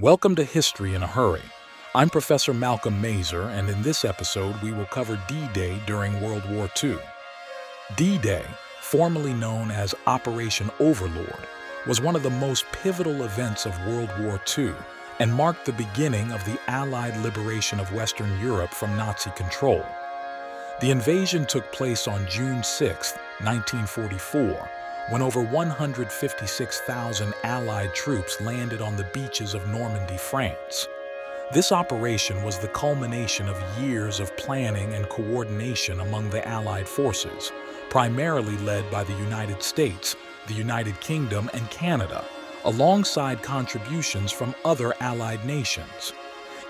Welcome to History in a Hurry. I'm Professor Malcolm Mazer, and in this episode we will cover D-Day during World War II. D-Day, formerly known as Operation Overlord, was one of the most pivotal events of World War II and marked the beginning of the Allied liberation of Western Europe from Nazi control. The invasion took place on June 6, 1944, when over 156,000 Allied troops landed on the beaches of Normandy, France. This operation was the culmination of years of planning and coordination among the Allied forces, primarily led by the United States, the United Kingdom, and Canada, alongside contributions from other Allied nations.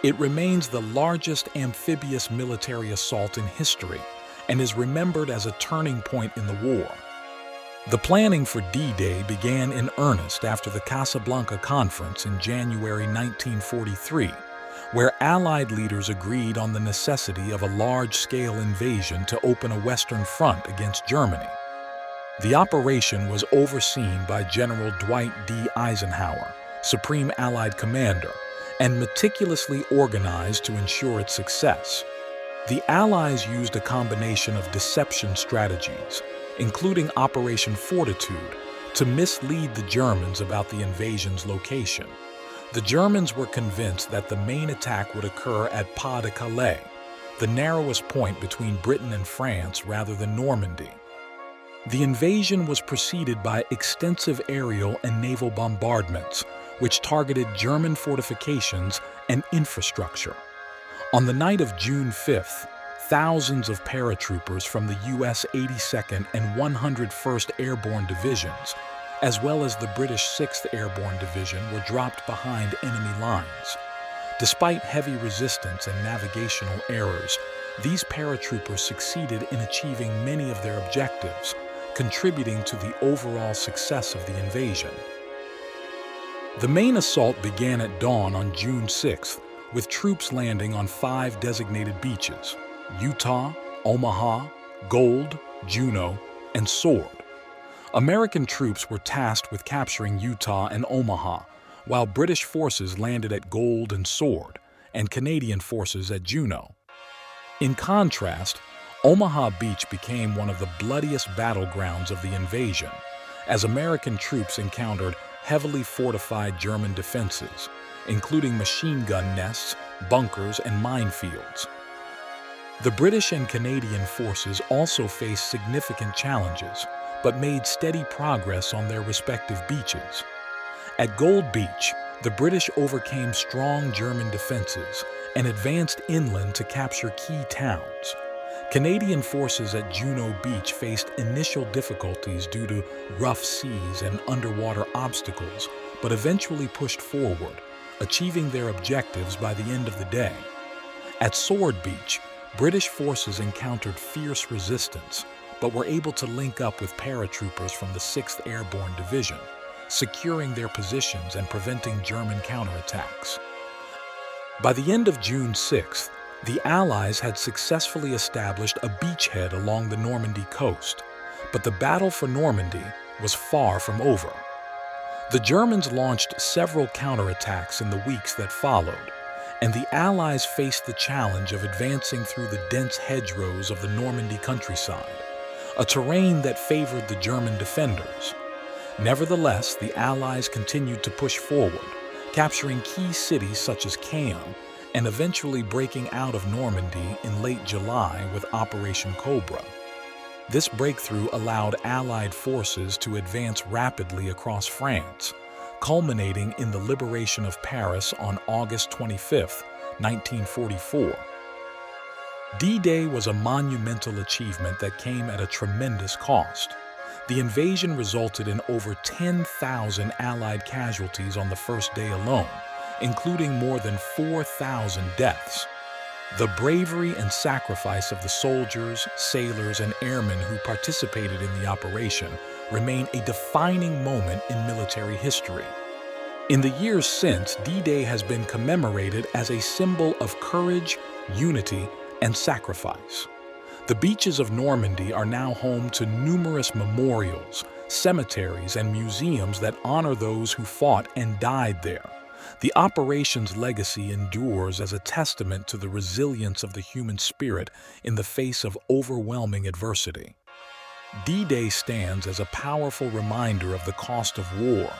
It remains the largest amphibious military assault in history and is remembered as a turning point in the war. The planning for D-Day began in earnest after the Casablanca Conference in January 1943, where Allied leaders agreed on the necessity of a large-scale invasion to open a Western front against Germany. The operation was overseen by General Dwight D. Eisenhower, Supreme Allied Commander, and meticulously organized to ensure its success. The Allies used a combination of deception strategies, including Operation Fortitude, to mislead the Germans about the invasion's location. The Germans were convinced that the main attack would occur at Pas de Calais, the narrowest point between Britain and France rather than Normandy. The invasion was preceded by extensive aerial and naval bombardments, which targeted German fortifications and infrastructure. On the night of June 5th, thousands of paratroopers from the U.S. 82nd and 101st Airborne Divisions, as well as the British 6th Airborne Division, were dropped behind enemy lines. Despite heavy resistance and navigational errors, these paratroopers succeeded in achieving many of their objectives, contributing to the overall success of the invasion. The main assault began at dawn on June 6th, with troops landing on 5 designated beaches: Utah, Omaha, Gold, Juno, and Sword. American troops were tasked with capturing Utah and Omaha, while British forces landed at Gold and Sword, and Canadian forces at Juno. In contrast, Omaha Beach became one of the bloodiest battlegrounds of the invasion, as American troops encountered heavily fortified German defenses, including machine gun nests, bunkers, and minefields. The British and Canadian forces also faced significant challenges, but made steady progress on their respective beaches. At Gold Beach, the British overcame strong German defenses and advanced inland to capture key towns. Canadian forces at Juno Beach faced initial difficulties due to rough seas and underwater obstacles, but eventually pushed forward, achieving their objectives by the end of the day. At Sword Beach, British forces encountered fierce resistance, but were able to link up with paratroopers from the 6th Airborne Division, securing their positions and preventing German counterattacks. By the end of June 6th, the Allies had successfully established a beachhead along the Normandy coast, but the battle for Normandy was far from over. The Germans launched several counterattacks in the weeks that followed, and the Allies faced the challenge of advancing through the dense hedgerows of the Normandy countryside, a terrain that favored the German defenders. Nevertheless, the Allies continued to push forward, capturing key cities such as Caen, and eventually breaking out of Normandy in late July with Operation Cobra. This breakthrough allowed Allied forces to advance rapidly across France, culminating in the liberation of Paris on August 25, 1944. D-Day was a monumental achievement that came at a tremendous cost. The invasion resulted in over 10,000 Allied casualties on the first day alone, including more than 4,000 deaths. The bravery and sacrifice of the soldiers, sailors, and airmen who participated in the operation remain a defining moment in military history. In the years since, D-Day has been commemorated as a symbol of courage, unity, and sacrifice. The beaches of Normandy are now home to numerous memorials, cemeteries, and museums that honor those who fought and died there, The operation's legacy endures as a testament to the resilience of the human spirit in the face of overwhelming adversity. D-Day stands as a powerful reminder of the cost of war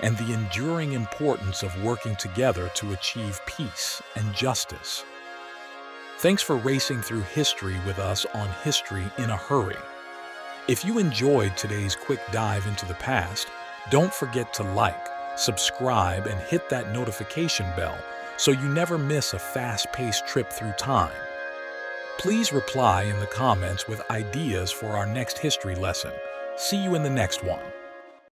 and the enduring importance of working together to achieve peace and justice. Thanks for racing through history with us on History in a Hurry. If you enjoyed today's quick dive into the past, don't forget to like, subscribe, and hit that notification bell so you never miss a fast-paced trip through time. Please reply in the comments with ideas for our next history lesson. See you in the next one.